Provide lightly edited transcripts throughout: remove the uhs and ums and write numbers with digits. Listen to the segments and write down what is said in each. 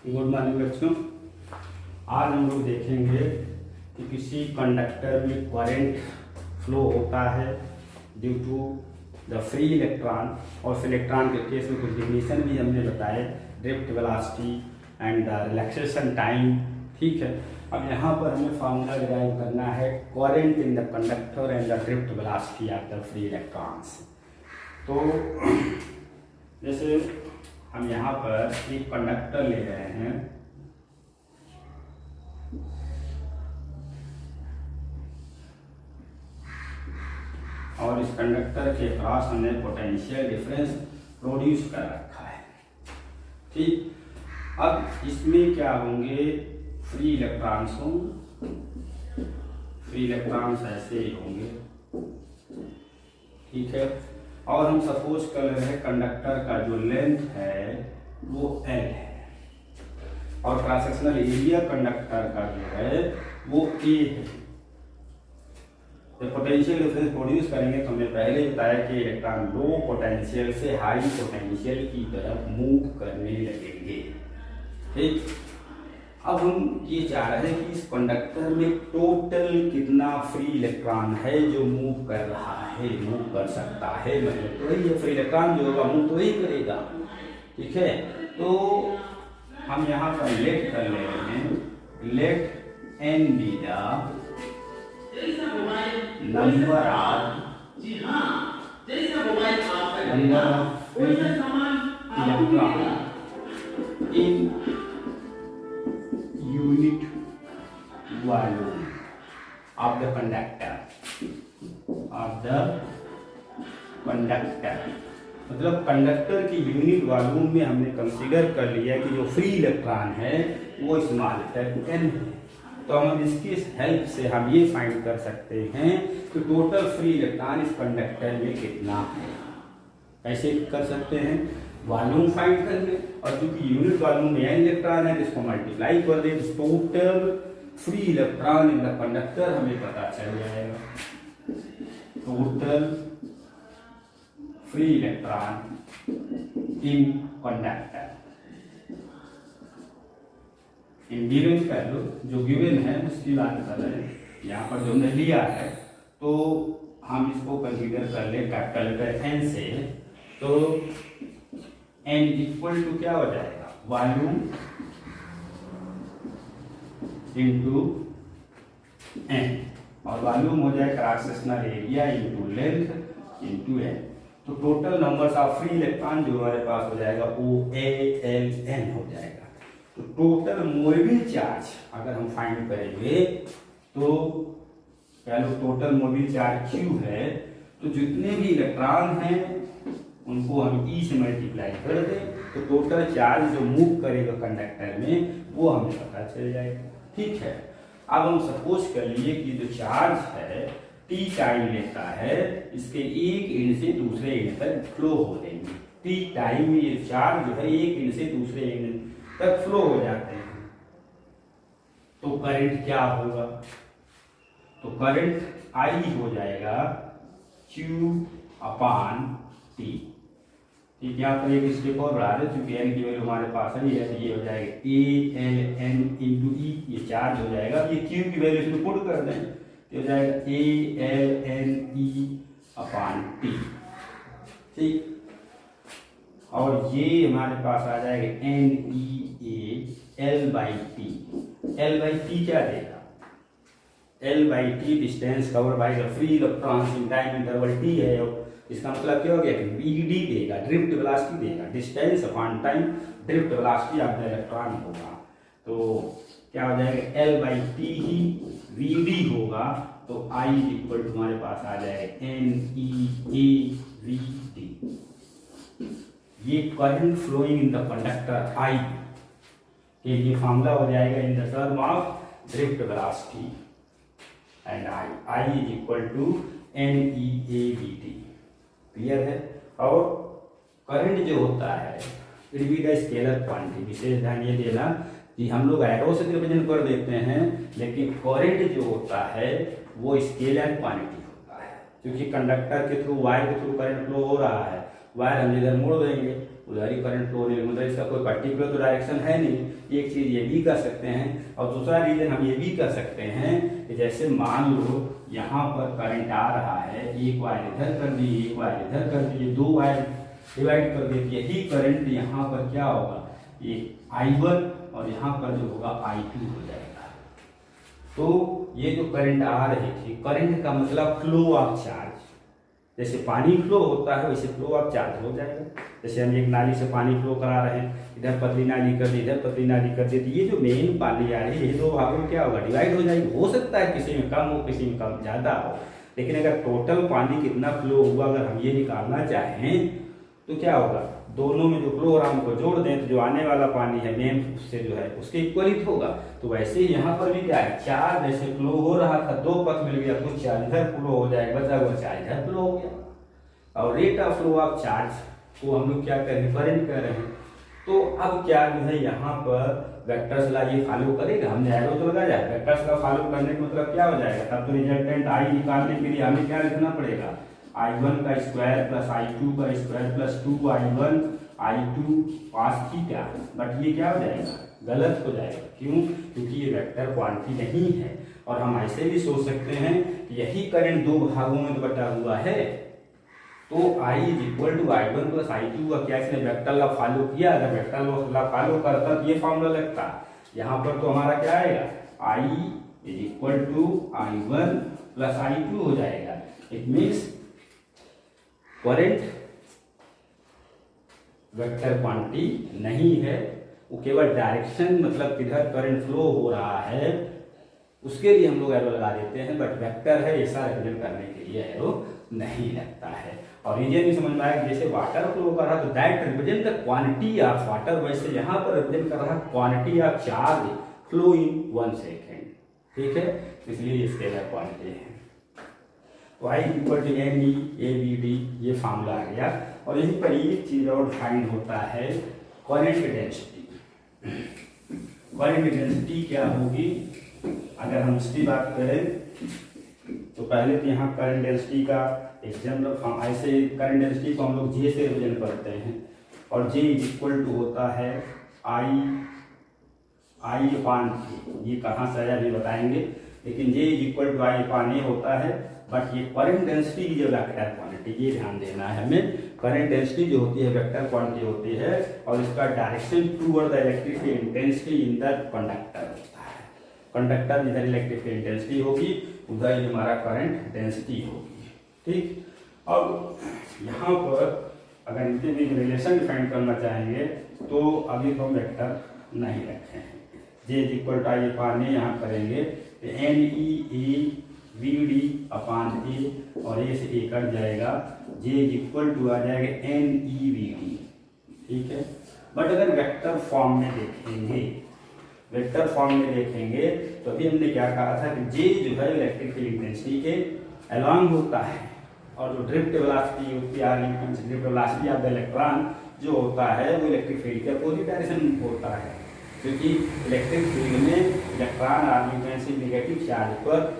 Good morning बच्चों। आज हम लोग देखेंगे कि किसी कंडक्टर में करंट फ्लो होता है due to the free electron, और उस इलेक्ट्रॉन के केस में कुछ डिफिनेशन भी हमने बताए, drift velocity and the relaxation time. ठीक है, अब यहाँ पर हमें फार्मूला डिराइव करना है current in the conductor and the drift velocity of the free electrons. तो जैसे हम यहाँ पर एक कंडक्टर ले रहे हैं, और इस कंडक्टर के क्रॉस हमने पोटेंशियल डिफरेंस प्रोड्यूस कर रखा है। ठीक, अब इसमें क्या होंगे, फ्री इलेक्ट्रॉन्स होंगे। फ्री इलेक्ट्रॉन्स ऐसे ही होंगे। ठीक है, और हम सपोज कर रहे हैं कंडक्टर का जो लेंथ है वो L है, और क्रॉस सेक्शनल एरिया कंडक्टर का जो है वो A है। जब पोटेंशियल डिफरेंस प्रोड्यूस करेंगे तो हमने पहले बताया कि इलेक्ट्रॉन लो पोटेंशियल से हाई पोटेंशियल की तरफ मूव करने लगेंगे। ठीक, अब हम ये चाह रहे हैं कि इस कंडक्टर में टोटल कितना फ्री इलेक्ट्रॉन है जो मूव कर रहा है, मूव कर सकता है, मतलब तो वही फ्री इलेक्ट्रॉन जो होगा मूव तो वही करेगा। ठीक है, तो हम यहाँ पर लेट कर ले रहे हैं, let n be the number of electron in unit volume of the conductor, मतलब कंडक्टर की यूनिट वॉल्यूम में हमने कंसीडर कर लिया कि जो फ्री इलेक्ट्रॉन है वो स्मॉल n है। तो हम इसकी हेल्प से हम ये फाइंड कर सकते हैं कि टोटल फ्री इलेक्ट्रॉन इस कंडक्टर में कितना है। ऐसे कर सकते हैं, वॉल्यूम फाइंड कर ले, और क्योंकि यूनिट वॉल्यूम में n इलेक्ट्रॉन है इसको मल्टीप्लाई कर दे, total free electron in the conductor हमें पता चल जाएगा। Total free electron in conductor in given कर लो, जो गिवन है उसकी बात कर रहे हैं, यहाँ पर जो हमने लिया है तो हम इसको कंसीडर कर ले कैपिटल लेटर n से, तो n इक्वल टू क्या हो जाएगा, वॉल्यूम इंटू n, और वॉल्यूम हो जाएगा cross sectional area into length into n। तो total numbers of free electron जो हमारे पास हो जाएगा वो ALN हो जाएगा। तो टोटल मोबिल चार्ज अगर हम फाइंड करेंगे तो कह लो टोटल मोबिल चार्ज Q है, तो जितने भी इलेक्ट्रॉन हैं उनको हम E से मल्टीप्लाई कर दें, तो टोटल चार्ज जो मूव करेगा कंडक्टर में वो हमें पता चल जाएगा। ठीक है, अब हम सपोज कर लिए कि जो चार्ज है T टाइम लेता है, इसके एक एंड से दूसरे एंड तक फ्लो हो देंगे। T टाइम में ये चार्ज जो है एक एंड से दूसरे एंड तक फ्लो हो जाते हैं, तो करंट क्या होगा, तो करंट I हो जाएगा Q अपॉन T। ठीक, यहाँ पर एक स्टेप और बढ़ा दे, क्योंकि n की वैल्यू हमारे पास है, ये हो जाएगा ALN इंटू E, ये चार्ज हो जाएगा, ये Q की वैल्यू इसमें पुट कर दें, तो हो जाएगा ALNE अपॉन T। ठीक, और ये हमारे पास आ जाएगा NEA L/T। L/T क्या देगा, L/T distance cover by the free electrons in time interval T है, इसका मतलब क्या हो गया कि BD देगा, ड्रिफ्ट वेलोसिटी देगा, distance upon time drift velocity of the electron होगा। तो क्या हो जाएगा L/T ही VD होगा, तो I इक्वल टू हमारे पास आ जाएगा NEAVD। ये current flowing in the conductor I के लिए फॉर्मूला हो जाएगा in the term of drift velocity and I is equal to NEAVD। Clear है, और करंट जो होता है it be the scalar quantity. विशेष ध्यान ये देना कि हम लोग एरो से रिप्रेजेंट कर देते हैं, लेकिन करंट जो होता है वो स्केलर क्वांटिटी होता है, क्योंकि कंडक्टर के थ्रू वायर के थ्रू करंट फ्लो हो रहा है, वायर हम इधर मोड़ देंगे उधर ही करंट फ्लो होने, मतलब इसका कोई पर्टिकुलर तो डायरेक्शन है नहीं। एक चीज ये भी कर सकते हैं, और दूसरा रीजन हम ये भी कर सकते हैं कि जैसे मान लो यहाँ पर करंट आ रहा है, एक वायर इधर कर दी, एक वायर इधर कर दी, दो वायर डिवाइड कर देती, यही करंट यहाँ पर क्या होगा, ये I1 और यहाँ पर जो होगा I2 हो जाएगा। तो ये जो करंट आ रही थी, करंट का मतलब फ्लो ऑफ चार्ज, जैसे पानी फ्लो होता है वैसे फ्लो ऑफ चार्ज हो जाएगा। जैसे हम एक नाली से पानी फ्लो करा रहे हैं, इधर पतली नाली कर दी, इधर पतली नाली कर दी, तो ये जो मेन पानी आ रही है ये दो भागों में क्या होगा, डिवाइड हो जाएगी। हो सकता है किसी में कम हो, किसी में कम ज़्यादा हो, लेकिन अगर टोटल पानी कितना फ्लो हुआ अगर हम ये निकालना चाहें तो क्या होगा, दोनों में जो फ्लो हो रहा है हमको जोड़ दें तो जो आने वाला पानी है मेन उससे जो है उसके इक्वलिट होगा। तो वैसे ही यहाँ पर भी क्या है, चार्ज जैसे फ्लो हो रहा था, दो पथ मिल गया, कुछ चार्ज इधर फ्लो हो जाएगा, बचा हुआ चार्ज इधर फ्लो हो गया। और rate of flow of charge को हम लोग क्या कर रहे हैं, करंट कर रहे हैं। तो अब क्या जो है यहाँ पर वेक्टर्स लॉ ये फॉलो करेगा, हमने एरो तो लगा जाए, वेक्टर्स लॉ फॉलो करने का मतलब क्या हो जाएगा, तब तो रिजल्टेंट आई निकालने के लिए हमें क्या लिखना पड़ेगा, I1 का स्क्वायर प्लस I2 का square plus 2I1 I2 cos theta. But ये क्या हो जाएगा, गलत हो जाएगा। क्यों, क्योंकि ये वेक्टर क्वांटिटी नहीं है। और हम ऐसे भी सोच सकते हैं कि यही करंट दो भागों में बटा हुआ है, तो I is equal to I1 plus I2 का क्या इसने वेक्टर लॉ फॉलो किया, अगर वेक्टर लॉ फॉलो करता तो ये फॉर्मूला लगता। यहाँ पर तो हमारा क्या आएगा, I is equal to I1 plus I2 हो जाएगा। It means current vector quantity नहीं है, वो केवल डायरेक्शन मतलब किधर करंट फ्लो हो रहा है उसके लिए हम लोग एरो लगा देते हैं, बट वेक्टर है ऐसा रिप्रेजेंट करने के लिए एरो नहीं लगता है। और रीजन भी समझ में आया, जैसे वाटर फ्लो कर रहा तो that represent the quantity of water, वैसे यहाँ पर रिप्रेजेंट कर रहा quantity of charge flow in 1 second. ठीक है, इसलिए स्केलर क्वांटिटी है। तो I equal to N E A B D ये फॉर्मूला आ गया। और यहीं पर एक चीज और फाइंड होता है, करंट डेंसिटी। करंट डेंसिटी क्या होगी, अगर हम उसकी बात करें तो पहले तो यहाँ करंट डेंसिटी का एक जनरल फॉर्म, ऐसे करंट डेंसिटी को हम लोग जे से रिप्रेजेंट करते हैं, और जे इज इक्वल टू होता है आई अपान ए। ये कहाँ से आया भी बताएंगे, लेकिन जे is equal to I upon ए होता है। बट ये करंट डेंसिटी की जो वेक्टर क्वांटिटी, ये ध्यान देना है हमें, करंट डेंसिटी जो होती है वेक्टर क्वांटिटी होती है, और इसका direction toward the electric field intensity in the conductor होता है। कंडक्टर जिधर इलेक्ट्रिक फील्ड इंटेंसिटी होगी उधर ही हमारा करंट डेंसिटी होगी। ठीक, अब यहाँ पर अगर इनके बीच रिलेशन डिफाइन करना चाहेंगे तो अभी तो हम वेक्टर नहीं रखे हैं, J is equal to I upon A यहाँ करेंगे तो N E A V D upon A, और ए से ए कट जाएगा, जे इज इक्वल टू आ जाएगा एन ई वी डी। ठीक है, बट अगर वेक्टर फॉर्म में देखेंगे, वेक्टर फॉर्म में देखेंगे तो अभी हमने क्या कहा था कि जे जो है इलेक्ट्रिक फील्ड इंटेंसिटी के अलॉन्ग होता है, और जो ड्रिफ्ट वेलोसिटी होती है, drift velocity of the electron जो होता है वो इलेक्ट्रिक फील्ड के अपोजिट डायरेक्शन में होता है, क्योंकि इलेक्ट्रिक फील्ड में इलेक्ट्रॉन आर्ग्यूमेंट नेगेटिव चार्ज पर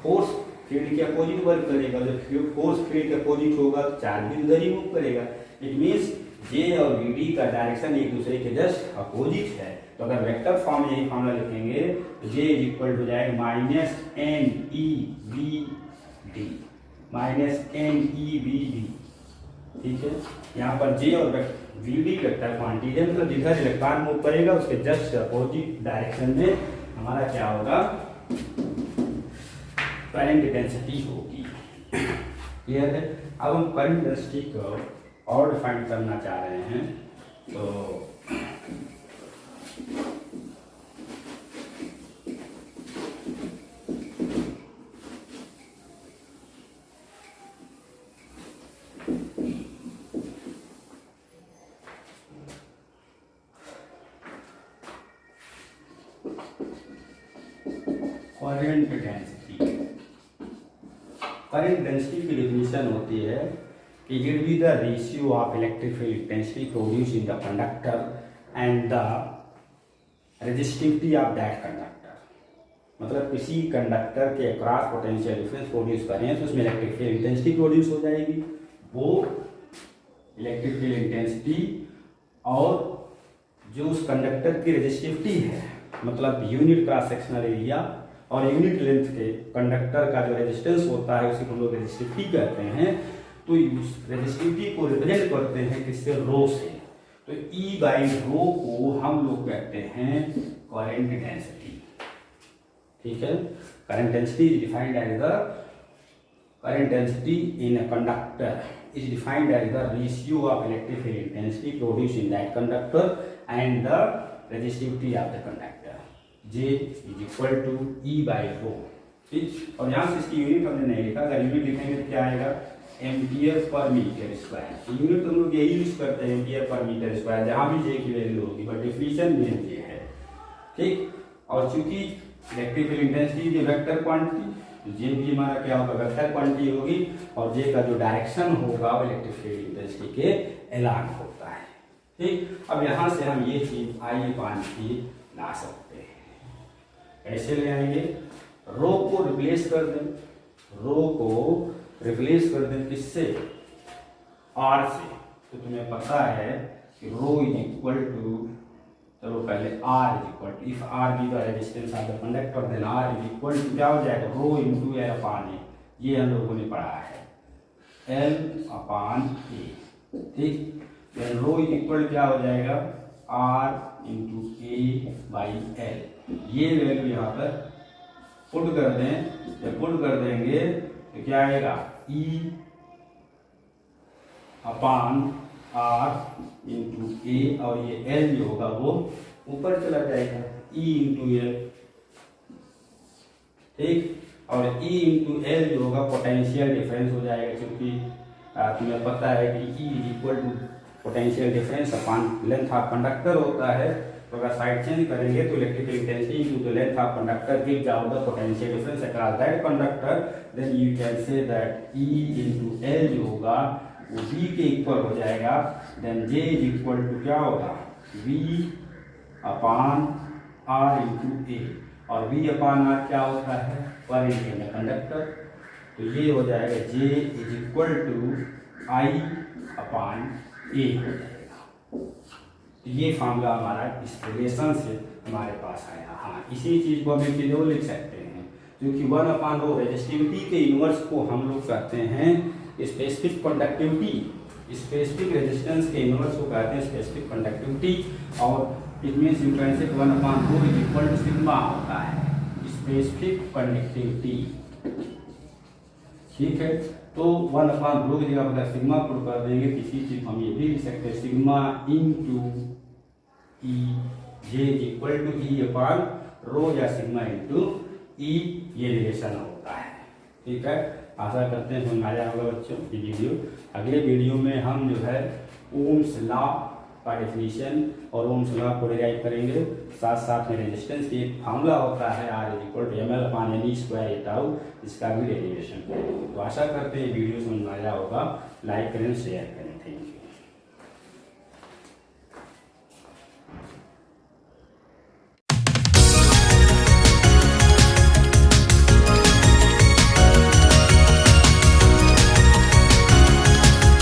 फोर्स फील्ड के अपोजिट वर्क करेगा। जब फोर्स फील्ड के अपोजिट होगा तो चार्ज भी उधर ही मूव करेगा। इट मीन्स जे और वी डी का डायरेक्शन एक दूसरे के जस्ट अपोजिट है। तो अगर वेक्टर फॉर्म में यही फॉर्मूला लिखेंगे तो जे इज इक्वल टू जाएगा minus n e v d, minus n e v d. ठीक है, यहाँ पर जे और वी डी वेक्टर क्वांटिटी है, मतलब जिधर इलेक्ट्रॉन मूव करेगा उसके जस्ट अपोजिट डायरेक्शन में हमारा क्या होगा, करंट डेंसिटी होगी। क्लियर है। अब हम करंट डेंसिटी को और डिफाइन करना चाह रहे हैं, तो करंट डेंसिटी, करंट डेंसिटी की डेफिनेशन होती है कि it be the ratio of electric field intensity produce in the conductor and the resistivity of that conductor. मतलब किसी कंडक्टर के अक्रॉस पोटेंशियल डिफरेंस प्रोड्यूस करें तो उसमें इलेक्ट्रिक फील्ड इंटेंसिटी प्रोड्यूस हो जाएगी। वो इलेक्ट्रिक फील्ड इंटेंसिटी और जो उस कंडक्टर की रेजिस्टिविटी है, मतलब यूनिट क्रॉस सेक्शनल एरिया और यूनिट लेंथ के कंडक्टर का जो रेजिस्टेंस होता है उसी को हम लोग रेजिस्टिविटी कहते हैं। तो उस रेजिस्टिविटी को रिप्रेजेंट करते हैं किससे, रो से। तो ई बाई रो को हम लोग कहते हैं करंट डेंसिटी। ठीक है, current density is defined as the current density in a conductor is defined as the ratio of electric field intensity produced in that conductor and the resistivity of the conductor. J is equal to E by rho. ठीक, और यहाँ से इसकी unit हमने नहीं लिखा, अगर unit लिखेंगे तो क्या आएगा, ampere per metre square. Unit हम लोग यही यूज करते हैं, एम्पियर पर मीटर स्क्वायर, जहाँ भी जे की वैल्यू होगी, बट डेफिनेशन में ये है। ठीक, और चूंकि electric field intensity is vector quantity, J भी हमारा क्या होगा, वेक्टर क्वांटिटी होगी, और जे का जो डायरेक्शन होगा वो इलेक्ट्रिक फील्ड इंटेंसिटी के एलान होता है। ठीक, अब यहाँ से हम ये चीज आई क्वांटिटी ला सकते हैं। ऐसे ले आएंगे, रो को रिप्लेस कर दें, रो को रिप्लेस कर दें किससे, आर से। तो तुम्हें पता है कि रो इज इक्वल टू, चलो पहले R is equal to, if R be the resistance of the conductor then R is equal to क्या हो जाएगा, रो इंटू एल अपान ए। ये हम लोगों ने पढ़ा है, L अपान ए। ठीक, देन रो इज इक्वल क्या हो जाएगा, R into A by L. ये वैल्यू यहाँ पर पुट कर दें, जब पुट कर देंगे तो क्या आएगा, E upon R into A, और ये L जो होगा वो ऊपर चला जाएगा, E इंटू एल। ठीक, और E इंटू एल जो होगा पोटेंशियल डिफरेंस हो जाएगा, क्योंकि तुम्हें पता है कि E is equal to potential difference upon length of conductor होता है। तो अगर साइड चेंज करेंगे तो electrical intensity into the length of conductor gives out the potential difference across that conductor, then you can say that E into l जो होगा वो V के इक्वल हो जाएगा, then J is equal to क्या होगा, V upon R into A, और V upon R क्या होता है, पर इन कंडक्टर। तो ये हो जाएगा J is equal to I upon A हो जाएगा। तो ये फॉर्मूला हमारा इस रिलेशन से हमारे पास आया। हाँ, इसी चीज को हम एक चीज और लिख सकते हैं, क्योंकि 1 अपान रो रेजिस्टिविटी के इनवर्स को हम लोग कहते हैं स्पेसिफिक कंडक्टिविटी, स्पेसिफिक रेजिस्टेंस के इनवर्स को कहते हैं स्पेसिफिक कंडक्टिविटी, और it means intrinsic 1 upon rho is equal to sigma होता है स्पेसिफिक कंडक्टिविटी। ठीक है, तो 1 अपान रो की जगह पर सिग्मा पुट कर देंगे, किसी चीज हम ये भी लिख सकते हैं sigma into E, J is equal to E upon rho या सिग्मा इनटू ई, ये रिलेशन होता है। ठीक है, आशा करते हैं समझ आया होगा बच्चों की वीडियो। अगले वीडियो में हम जो है ओम्स लॉ का डेफिनेशन और ओम्स लॉ को डिराइव करेंगे, साथ साथ में रेजिस्टेंस की एक फार्मूला होता है R is equal to ml upon n square A tau, इसका भी डेरिवेशन करेंगे। तो आशा करते हैं वीडियो समझ आया होगा, लाइक करें, शेयर करें।